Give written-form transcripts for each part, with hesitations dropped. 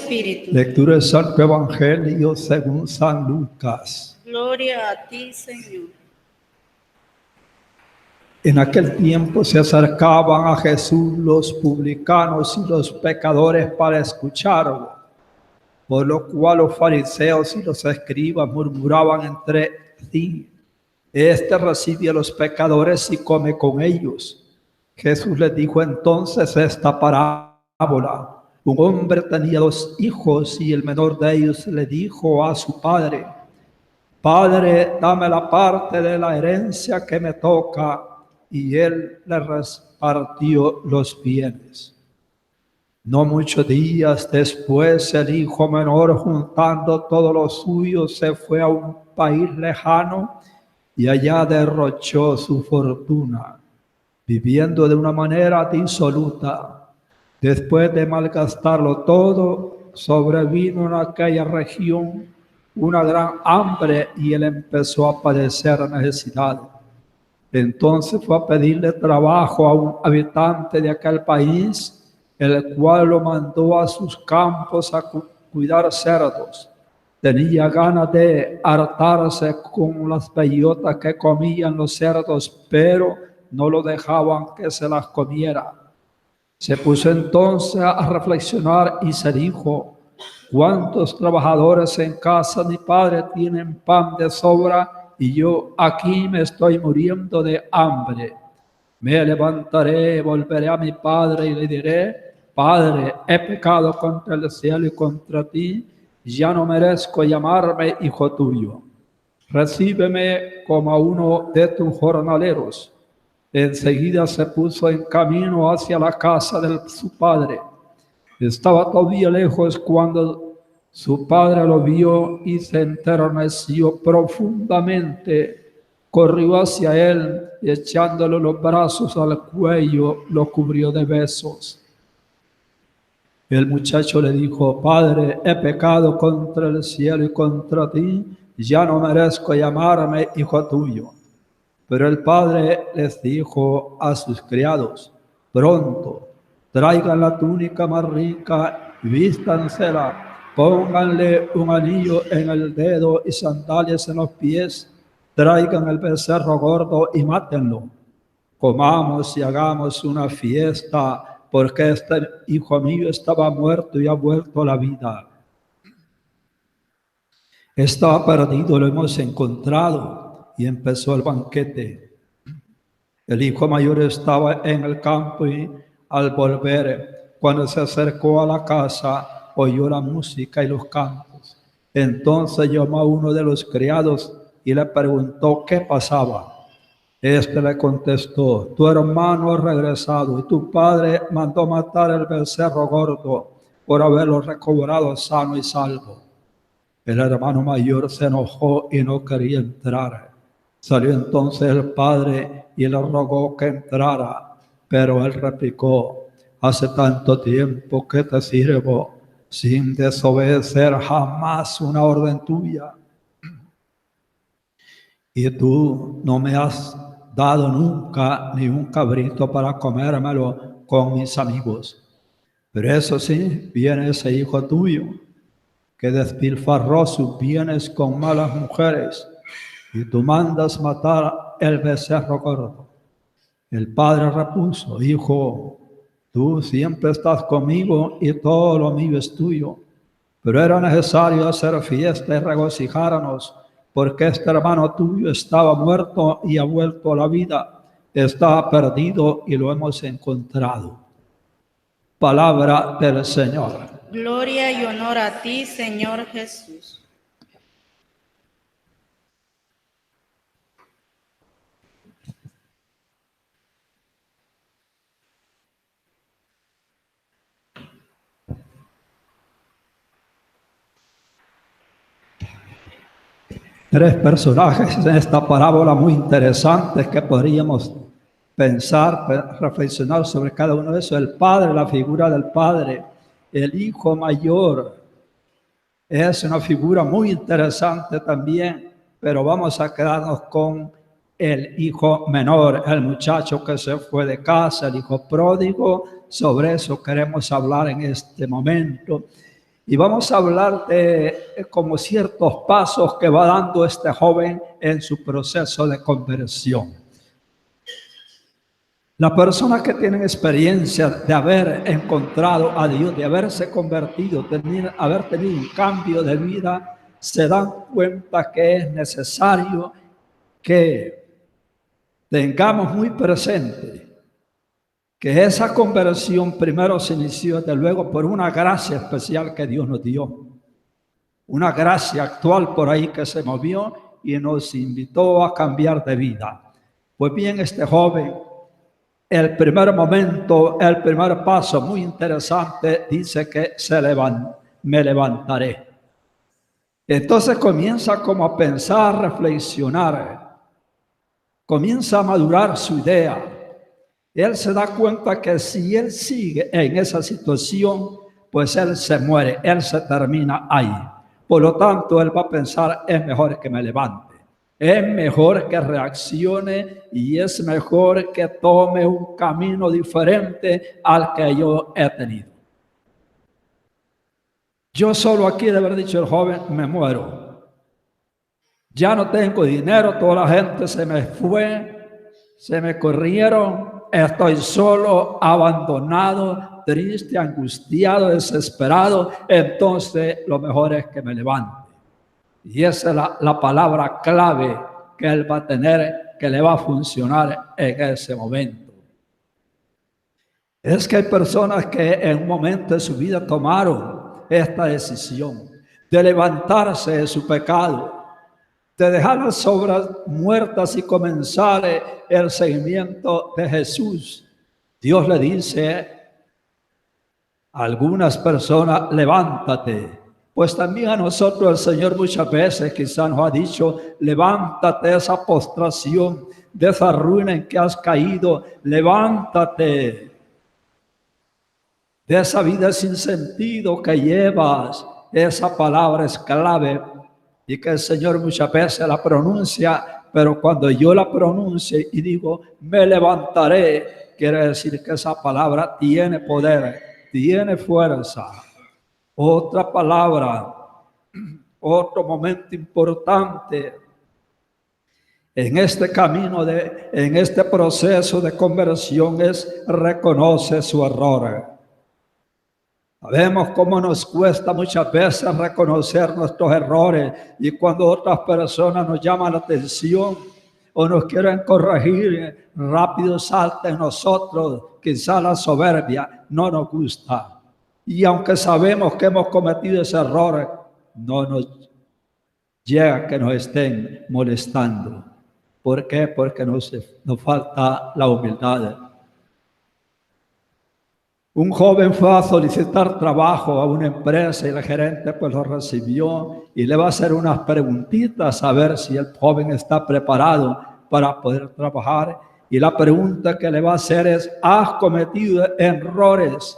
Espíritu. Lectura del Santo Evangelio según San Lucas. Gloria a ti, Señor. En aquel tiempo se acercaban a Jesús los publicanos y los pecadores para escucharlo, por lo cual los fariseos y los escribas murmuraban entre sí: este recibe a los pecadores y come con ellos. Jesús les dijo entonces esta parábola: un hombre tenía 2 hijos y el menor de ellos le dijo a su padre: Padre, dame la parte de la herencia que me toca. Y él le repartió los bienes. No muchos días después, el hijo menor, juntando todo lo suyo, se fue a un país lejano y allá derrochó su fortuna, viviendo de una manera disoluta. Después de malgastarlo todo, sobrevino en aquella región una gran hambre y él empezó a padecer necesidad. Entonces fue a pedirle trabajo a un habitante de aquel país, el cual lo mandó a sus campos a cuidar cerdos. Tenía ganas de hartarse con las bellotas que comían los cerdos, pero no lo dejaban que se las comiera. Se puso entonces a reflexionar y se dijo: ¿cuántos trabajadores en casa de mi padre tienen pan de sobra? Y yo aquí me estoy muriendo de hambre. Me levantaré, volveré a mi padre y le diré: Padre, he pecado contra el cielo y contra ti, ya no merezco llamarme hijo tuyo. Recíbeme como a uno de tus jornaleros. Enseguida se puso en camino hacia la casa de su padre. Estaba todavía lejos cuando su padre lo vio y se enterneció profundamente. Corrió hacia él y echándole los brazos al cuello, lo cubrió de besos. El muchacho le dijo: Padre, he pecado contra el cielo y contra ti, ya no merezco llamarme hijo tuyo. Pero el padre les dijo a sus criados: pronto, traigan la túnica más rica y vístansela. Pónganle un anillo en el dedo y sandalias en los pies. Traigan el becerro gordo y mátenlo. Comamos y hagamos una fiesta, porque este hijo mío estaba muerto y ha vuelto a la vida. Estaba perdido, lo hemos encontrado. Y empezó el banquete. El hijo mayor estaba en el campo y al volver, cuando se acercó a la casa, oyó la música y los cantos. Entonces llamó a uno de los criados y le preguntó qué pasaba. Este le contestó: tu hermano ha regresado y tu padre mandó matar el becerro gordo por haberlo recobrado sano y salvo. El hermano mayor se enojó y no quería entrar. Salió entonces el padre y le rogó que entrara, pero él replicó: hace tanto tiempo que te sirvo sin desobedecer jamás una orden tuya. Y tú no me has dado nunca ni un cabrito para comérmelo con mis amigos. Pero eso sí, viene ese hijo tuyo que despilfarró sus bienes con malas mujeres, y tú mandas matar el becerro gordo. El padre repuso: hijo, tú siempre estás conmigo y todo lo mío es tuyo. Pero era necesario hacer fiesta y regocijarnos, porque este hermano tuyo estaba muerto y ha vuelto a la vida. Estaba perdido y lo hemos encontrado. Palabra del Señor. Gloria y honor a ti, Señor Jesús. Tres personajes en esta parábola muy interesantes que podríamos pensar, reflexionar sobre cada uno de esos. El padre, la figura del padre. El hijo mayor es una figura muy interesante también, pero vamos a quedarnos con el hijo menor, el muchacho que se fue de casa, el hijo pródigo. Sobre eso queremos hablar en este momento. Y vamos a hablar de como ciertos pasos que va dando este joven en su proceso de conversión. Las personas que tienen experiencia de haber encontrado a Dios, de haberse convertido, haber tenido un cambio de vida, se dan cuenta que es necesario que tengamos muy presente que esa conversión primero se inició, desde luego, por una gracia especial que Dios nos dio. Una gracia actual por ahí que se movió y nos invitó a cambiar de vida. Pues bien, este joven, el primer momento, el primer paso muy interesante, dice que me levantaré. Entonces comienza como a pensar, reflexionar, comienza a madurar su idea. Él se da cuenta que si él sigue en esa situación, pues él se muere, él se termina ahí. Por lo tanto, él va a pensar, es mejor que me levante, es mejor que reaccione y es mejor que tome un camino diferente al que yo he tenido. Yo solo aquí, de haber dicho el joven, me muero. Ya no tengo dinero, toda la gente se me fue, se me corrieron. Estoy solo, abandonado, triste, angustiado, desesperado. Entonces, lo mejor es que me levante. Y esa es la palabra clave que él va a tener, que le va a funcionar en ese momento. Es que hay personas que en un momento de su vida tomaron esta decisión de levantarse de su pecado, de dejar las obras muertas y comenzar el seguimiento de Jesús. Dios le dice a algunas personas, levántate. Pues también a nosotros el Señor muchas veces quizás nos ha dicho, levántate de esa postración, de esa ruina en que has caído, levántate de esa vida sin sentido que llevas. Esa palabra es clave y que el Señor muchas veces la pronuncia, pero cuando yo la pronuncie y digo, me levantaré, quiere decir que esa palabra tiene poder, tiene fuerza. Otra palabra, otro momento importante en este camino, en este proceso de conversión es reconoce su error. Sabemos cómo nos cuesta muchas veces reconocer nuestros errores y cuando otras personas nos llaman la atención o nos quieren corregir, rápido salta en nosotros, quizá la soberbia no nos gusta. Y aunque sabemos que hemos cometido ese error, no nos llega que nos estén molestando. ¿Por qué? Porque nos falta la humildad. Un joven fue a solicitar trabajo a una empresa y el gerente pues lo recibió y le va a hacer unas preguntitas a ver si el joven está preparado para poder trabajar. Y la pregunta que le va a hacer es, ¿has cometido errores?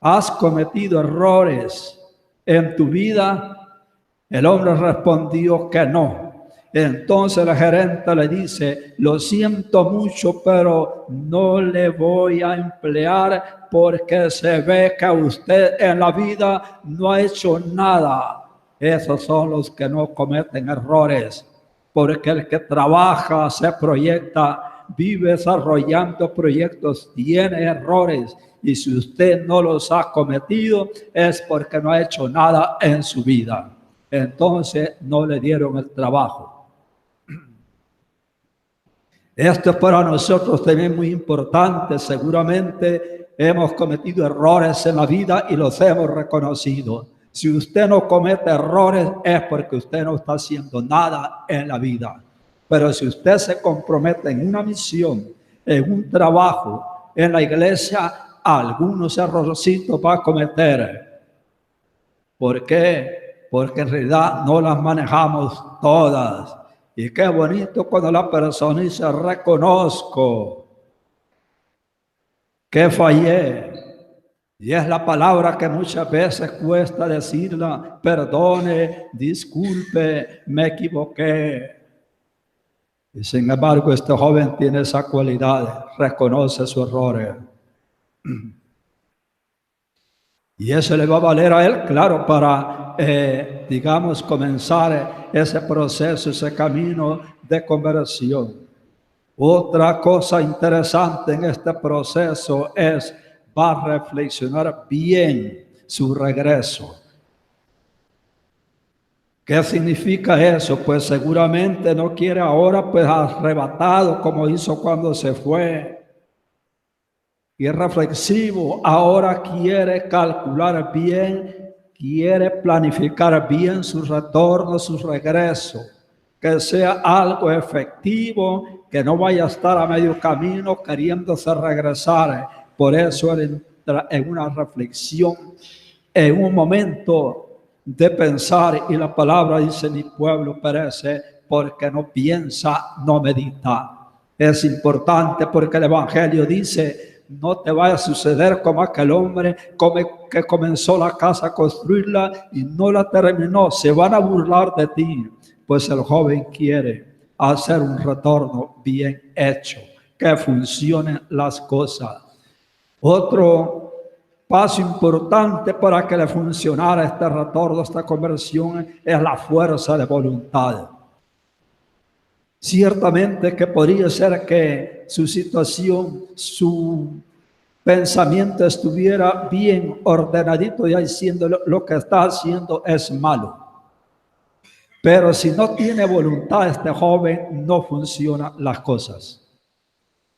¿Has cometido errores en tu vida? El hombre respondió que no. Entonces el gerente le dice, lo siento mucho, pero no le voy a emplear porque se ve que usted en la vida no ha hecho nada. Esos son los que no cometen errores, porque el que trabaja, se proyecta, vive desarrollando proyectos, tiene errores. Y si usted no los ha cometido, es porque no ha hecho nada en su vida. Entonces no le dieron el trabajo. Esto es para nosotros también muy importante. Seguramente hemos cometido errores en la vida y los hemos reconocido. Si usted no comete errores es porque usted no está haciendo nada en la vida. Pero si usted se compromete en una misión, en un trabajo, en la iglesia, algunos errorcitos va a cometer. ¿Por qué? Porque en realidad no las manejamos todas. Y qué bonito cuando la persona dice, reconozco que fallé. Y es la palabra que muchas veces cuesta decirla, perdone, disculpe, me equivoqué. Y sin embargo, este joven tiene esa cualidad, reconoce su error. Y eso le va a valer a él, claro, para, digamos, comenzar ese proceso, ese camino de conversión. Otra cosa interesante en este proceso es, va a reflexionar bien su regreso. ¿Qué significa eso? Pues seguramente no quiere ahora, pues arrebatado como hizo cuando se fue. Y reflexivo, ahora quiere calcular bien, quiere planificar bien su retorno, su regreso, que sea algo efectivo, que no vaya a estar a medio camino queriéndose regresar. Por eso él entra en una reflexión, en un momento de pensar, y la palabra dice, mi pueblo perece porque no piensa, no medita. Es importante porque el Evangelio dice, no te vaya a suceder como aquel hombre que comenzó la casa a construirla y no la terminó. Se van a burlar de ti, pues el joven quiere hacer un retorno bien hecho, que funcionen las cosas. Otro paso importante para que le funcionara este retorno, esta conversión, es la fuerza de voluntad. Ciertamente que podría ser que su situación, su pensamiento estuviera bien ordenadito y haciendo lo que está haciendo es malo. Pero si no tiene voluntad este joven, no funcionan las cosas.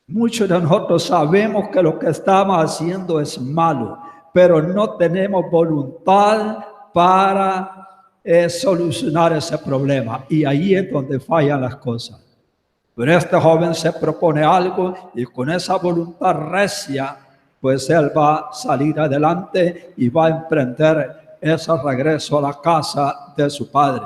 Muchos de nosotros sabemos que lo que estamos haciendo es malo, pero no tenemos voluntad para solucionar ese problema. Y ahí es donde fallan las cosas. Pero este joven se propone algo y con esa voluntad recia, pues él va a salir adelante y va a emprender ese regreso a la casa de su padre.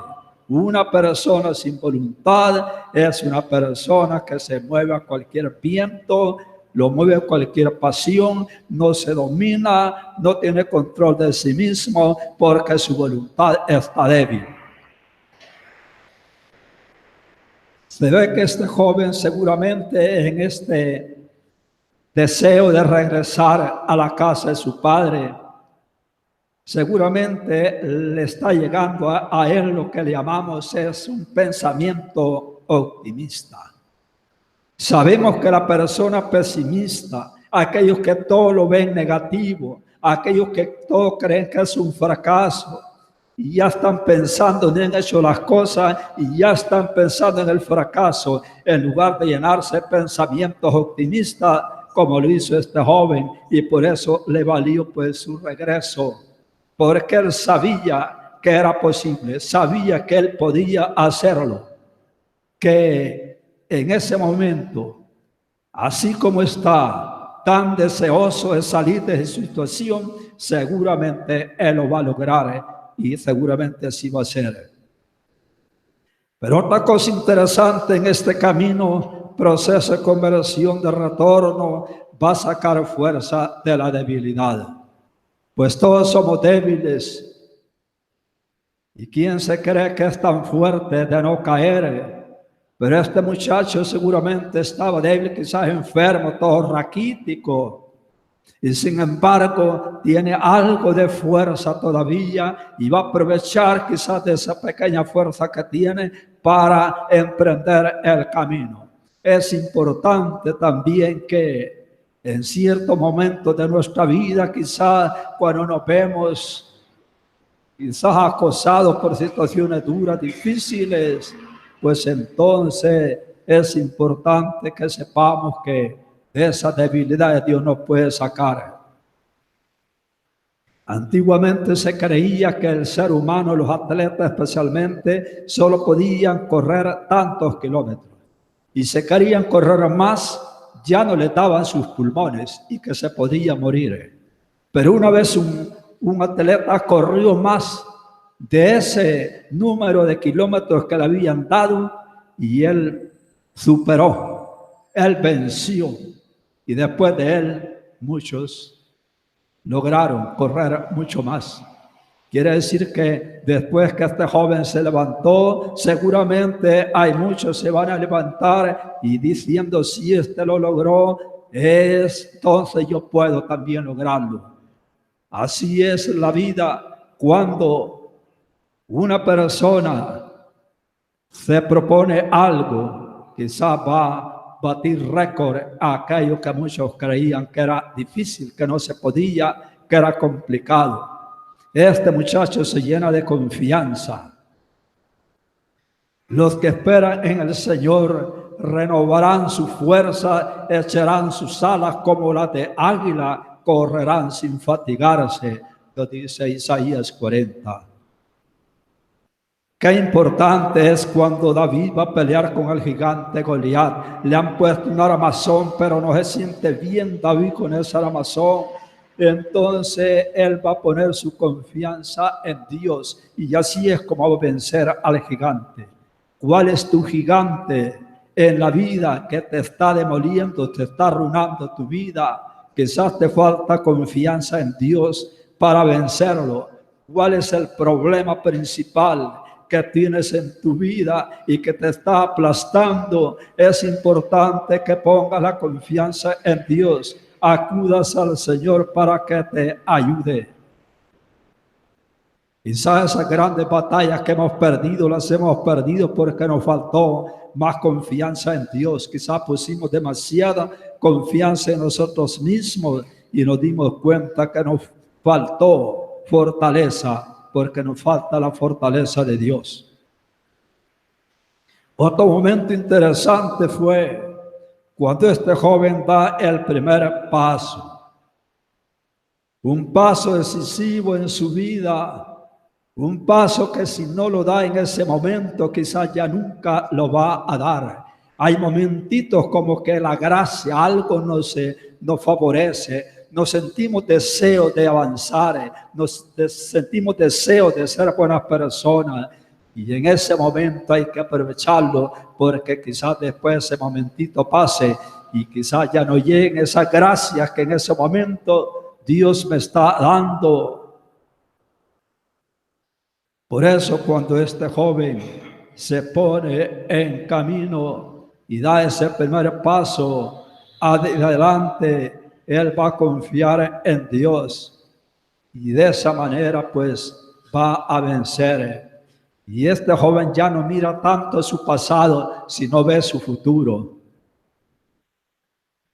Una persona sin voluntad es una persona que se mueve a cualquier viento, lo mueve a cualquier pasión, no se domina, no tiene control de sí mismo porque su voluntad está débil. Se ve que este joven seguramente en este deseo de regresar a la casa de su padre, seguramente le está llegando a él lo que le llamamos es un pensamiento optimista. Sabemos que la persona pesimista, aquellos que todo lo ven negativo, aquellos que todo creen que es un fracaso, y ya están pensando en han hecho las cosas y ya están pensando en el fracaso, en lugar de llenarse de pensamientos optimistas como lo hizo este joven, y por eso le valió pues su regreso, porque él sabía que era posible, sabía que él podía hacerlo, que en ese momento, así como está tan deseoso de salir de su situación, seguramente él lo va a lograr y seguramente así va a ser. Pero otra cosa interesante en este camino, proceso de conversión, de retorno, va a sacar fuerza de la debilidad. Pues todos somos débiles. ¿Y quién se cree que es tan fuerte de no caer? Pero este muchacho seguramente estaba débil, quizás enfermo, todo raquítico. Y sin embargo, tiene algo de fuerza todavía y va a aprovechar quizás de esa pequeña fuerza que tiene para emprender el camino. Es importante también que en ciertos momentos de nuestra vida, quizás cuando nos vemos quizás acosados por situaciones duras, difíciles, pues entonces es importante que sepamos que de esa debilidad Dios nos puede sacar. Antiguamente se creía que el ser humano, los atletas especialmente, solo podían correr tantos kilómetros. Y si querían correr más, ya no le daban sus pulmones y que se podía morir. Pero una vez un atleta corrió más de ese número de kilómetros que le habían dado y él superó, él venció. Y después de él, muchos lograron correr mucho más. Quiere decir que después que este joven se levantó, seguramente hay muchos se van a levantar y diciendo, si este lo logró, entonces yo puedo también lograrlo. Así es la vida cuando una persona se propone algo, quizás va a batir récord a aquello que muchos creían que era difícil, que no se podía, que era complicado. Este muchacho se llena de confianza. Los que esperan en el Señor renovarán su fuerza, echarán sus alas como las de águila, correrán sin fatigarse, lo dice Isaías 40. Qué importante es cuando David va a pelear con el gigante Goliat. Le han puesto un armazón, pero no se siente bien David con ese armazón. Entonces él va a poner su confianza en Dios y así es como va a vencer al gigante. ¿Cuál es tu gigante en la vida que te está demoliendo, te está arruinando tu vida? Quizás te falta confianza en Dios para vencerlo. ¿Cuál es el problema principal que tienes en tu vida y que te está aplastando? Es importante que pongas la confianza en Dios. Acudas al Señor para que te ayude. Quizás esas grandes batallas que hemos perdido, las hemos perdido porque nos faltó más confianza en Dios. Quizás pusimos demasiada confianza en nosotros mismos y nos dimos cuenta que nos faltó fortaleza, porque nos falta la fortaleza de Dios. Otro momento interesante fue cuando este joven da el primer paso. Un paso decisivo en su vida. Un paso que si no lo da en ese momento, quizás ya nunca lo va a dar. Hay momentitos como que la gracia, algo nos favorece. Nos sentimos deseo de avanzar, sentimos deseo de ser buenas personas. Y en ese momento hay que aprovecharlo, porque quizás después ese momentito pase y quizás ya no lleguen esas gracias que en ese momento Dios me está dando. Por eso cuando este joven se pone en camino y da ese primer paso adelante, él va a confiar en Dios y de esa manera pues va a vencer. Y este joven ya no mira tanto su pasado, sino ve su futuro.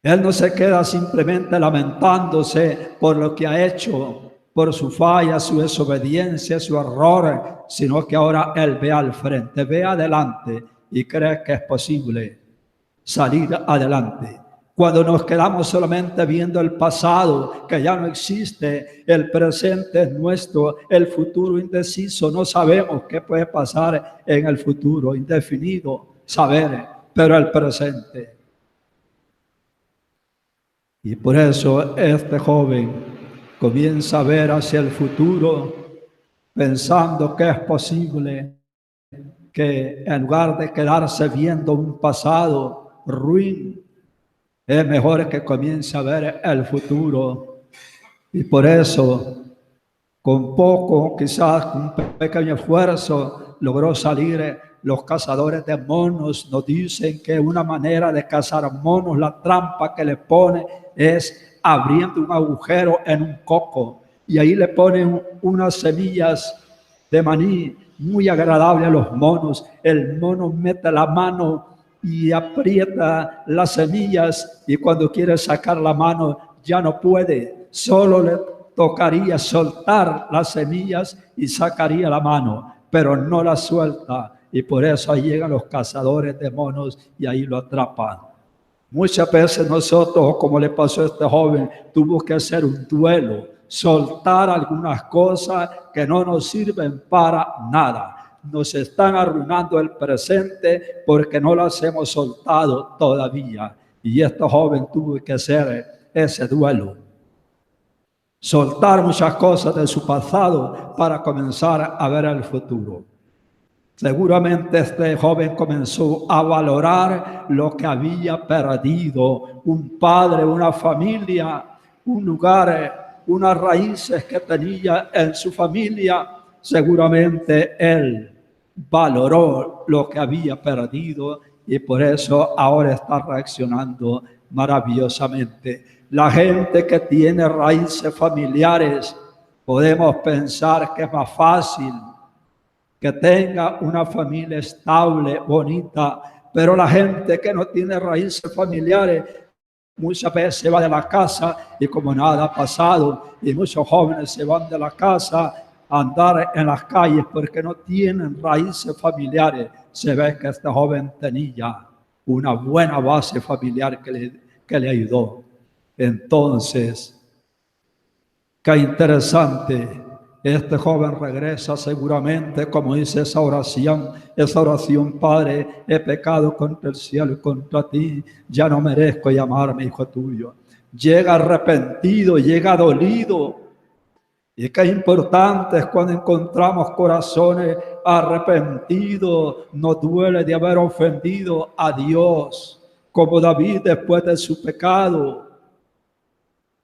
Él no se queda simplemente lamentándose por lo que ha hecho, por su falla, su desobediencia, su error, sino que ahora él ve al frente, ve adelante y cree que es posible salir adelante. Cuando nos quedamos solamente viendo el pasado, que ya no existe, el presente es nuestro, el futuro indeciso, no sabemos qué puede pasar en el futuro, indefinido, saber, pero el presente. Y por eso este joven comienza a ver hacia el futuro, pensando que es posible que en lugar de quedarse viendo un pasado ruin, es mejor que comience a ver el futuro. Y por eso, con poco, quizás con un pequeño esfuerzo, logró salir. Los cazadores de monos nos dicen que una manera de cazar monos, la trampa que le pone es abriendo un agujero en un coco. Y ahí le ponen unas semillas de maní muy agradable a los monos. El mono mete la mano y aprieta las semillas y cuando quiere sacar la mano ya no puede, solo le tocaría soltar las semillas y sacaría la mano, pero no la suelta y por eso ahí llegan los cazadores de monos y ahí lo atrapan. Muchas veces nosotros, como le pasó a este joven, tuvo que hacer un duelo, soltar algunas cosas que no nos sirven para nada. Nos están arruinando el presente porque no las hemos soltado todavía. Y este joven tuvo que hacer ese duelo. Soltar muchas cosas de su pasado para comenzar a ver el futuro. Seguramente este joven comenzó a valorar lo que había perdido. Un padre, una familia, un lugar, unas raíces que tenía en su familia. Seguramente él valoró lo que había perdido y por eso ahora está reaccionando maravillosamente. La gente que tiene raíces familiares Podemos pensar que es más fácil que tenga una familia estable, bonita, pero la gente que no tiene raíces familiares muchas veces se va de la casa y como nada ha pasado, y muchos jóvenes se van de la casa a andar en las calles porque no tienen raíces familiares. Se ve que este joven tenía una buena base familiar que le ayudó. Entonces, qué interesante. Este joven regresa seguramente, como dice esa oración, Padre, he pecado contra el cielo y contra ti, ya no merezco llamarme hijo tuyo. Llega arrepentido, llega dolido. Y qué importante es cuando encontramos corazones arrepentidos, nos duele de haber ofendido a Dios, como David después de su pecado.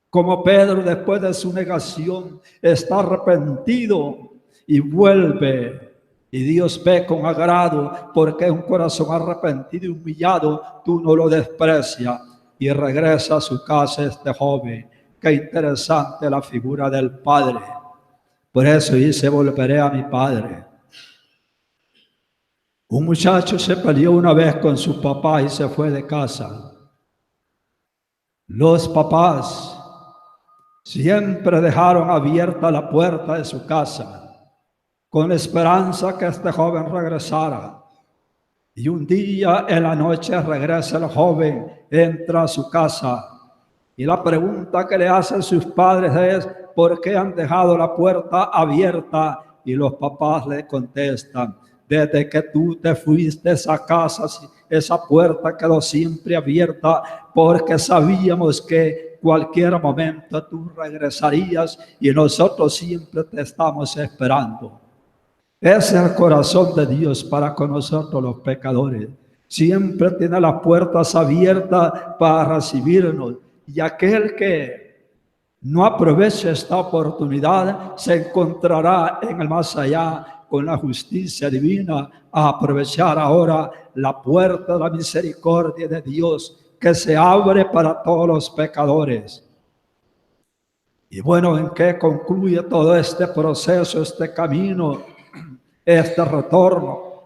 Como Pedro después de su negación está arrepentido y vuelve. Y Dios ve con agrado porque un corazón arrepentido y humillado, tú no lo desprecias. Y regresa a su casa este joven. Qué interesante la figura del padre. Por eso dice, volveré a mi padre. Un muchacho se peleó una vez con su papá y se fue de casa. Los papás siempre dejaron abierta la puerta de su casa con la esperanza que este joven regresara. Y un día en la noche regresa el joven, entra a su casa y la pregunta que le hacen sus padres es ¿por qué han dejado la puerta abierta? Y los papás le contestan, desde que tú te fuiste de esa casa, esa puerta quedó siempre abierta porque sabíamos que cualquier momento tú regresarías y nosotros siempre te estamos esperando. Ese es el corazón de Dios para con nosotros los pecadores. Siempre tiene las puertas abiertas para recibirnos. Y aquel que no aproveche esta oportunidad se encontrará en el más allá con la justicia divina a aprovechar ahora la puerta de la misericordia de Dios que se abre para todos los pecadores. Y bueno, ¿en qué concluye todo este proceso, este camino, este retorno?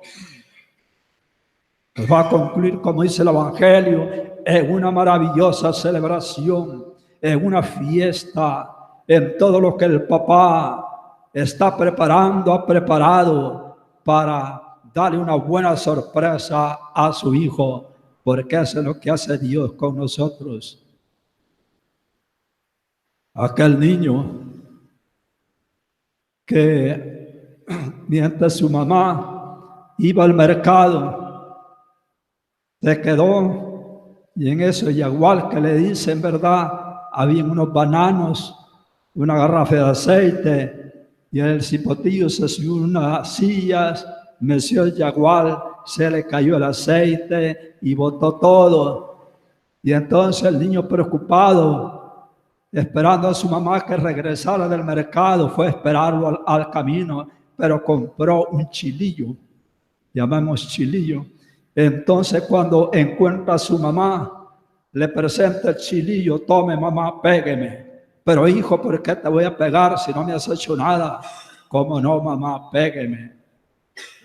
Pues va a concluir, como dice el Evangelio, en una maravillosa celebración, en una fiesta, en todo lo que el papá está preparando, ha preparado para darle una buena sorpresa a su hijo, porque eso es lo que hace Dios con nosotros. Aquel niño que mientras su mamá iba al mercado, se quedó y en eso igual que le dicen, ¿verdad? Habían unos bananos, una garrafa de aceite y el cipotillo se subió unas sillas, Monsieur Yagual se le cayó el aceite y botó todo. Y entonces el niño preocupado, esperando a su mamá que regresara del mercado, fue a esperarlo al camino, pero compró un chilillo, llamamos chilillo. Entonces cuando encuentra a su mamá, le presenta el chilillo, tome mamá, pégueme. Pero hijo, ¿por qué te voy a pegar si no me has hecho nada? ¿Cómo no, mamá? Pégueme.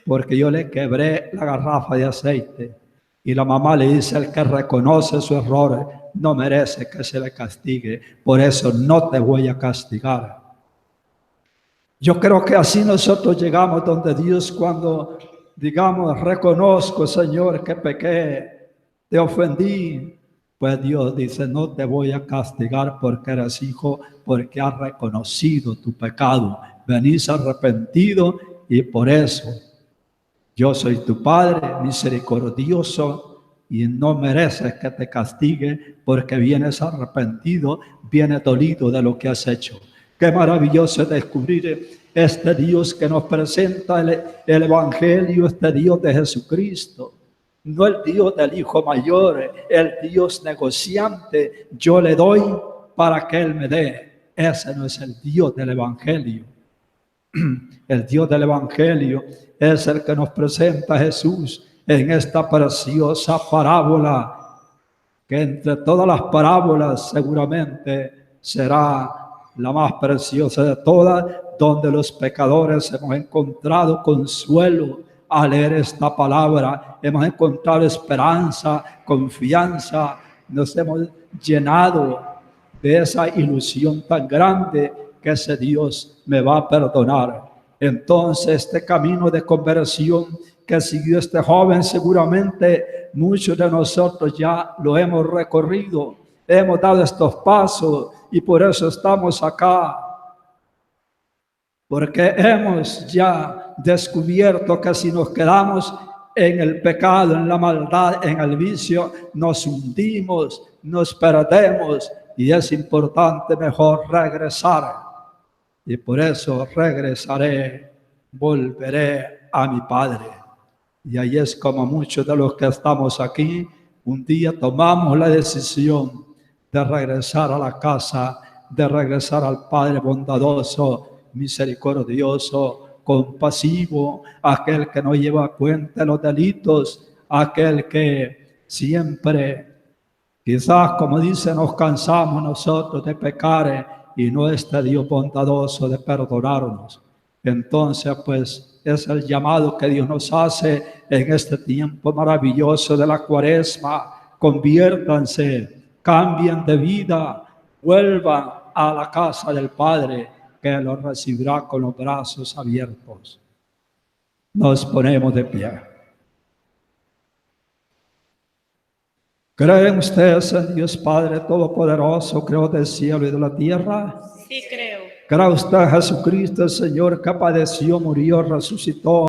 Porque yo le quebré la garrafa de aceite. Y la mamá le dice, el que reconoce su error no merece que se le castigue. Por eso no te voy a castigar. Yo creo que así nosotros llegamos donde Dios cuando digamos, reconozco, Señor, que pequé, te ofendí. Pues Dios dice, no te voy a castigar porque eres hijo, porque has reconocido tu pecado. Venís arrepentido y por eso yo soy tu Padre misericordioso y no mereces que te castigue porque vienes arrepentido, vienes dolido de lo que has hecho. Qué maravilloso es descubrir este Dios que nos presenta el Evangelio, este Dios de Jesucristo. No el Dios del hijo mayor, el Dios negociante. Yo le doy para que Él me dé. Ese no es el Dios del Evangelio. El Dios del Evangelio es el que nos presenta a Jesús en esta preciosa parábola, que entre todas las parábolas seguramente será la más preciosa de todas, donde los pecadores hemos encontrado consuelo al leer esta palabra, hemos encontrado esperanza, confianza, nos hemos llenado de esa ilusión tan grande que ese Dios me va a perdonar. Entonces, este camino de conversión que siguió este joven, seguramente muchos de nosotros ya lo hemos recorrido, hemos dado estos pasos y por eso estamos acá. Porque hemos ya descubierto que si nos quedamos en el pecado, en la maldad, en el vicio, nos hundimos, nos perdemos y es importante mejor regresar. Y por eso regresaré, volveré a mi Padre. Y ahí es como muchos de los que estamos aquí, un día tomamos la decisión de regresar a la casa, de regresar al Padre bondadoso, misericordioso, compasivo, aquel que no lleva cuenta los delitos, aquel que siempre, quizás como dice, nos cansamos nosotros de pecar y no este Dios bondadoso de perdonarnos. Entonces, pues, es el llamado que Dios nos hace en este tiempo maravilloso de la Cuaresma. Conviértanse, cambien de vida, vuelvan a la casa del Padre, que los recibirá con los brazos abiertos. Nos ponemos de pie. ¿Creen ustedes en Dios Padre Todopoderoso, Creador del cielo y de la tierra? Sí creo. ¿Cree usted en Jesucristo, el Señor, que padeció, murió, resucitó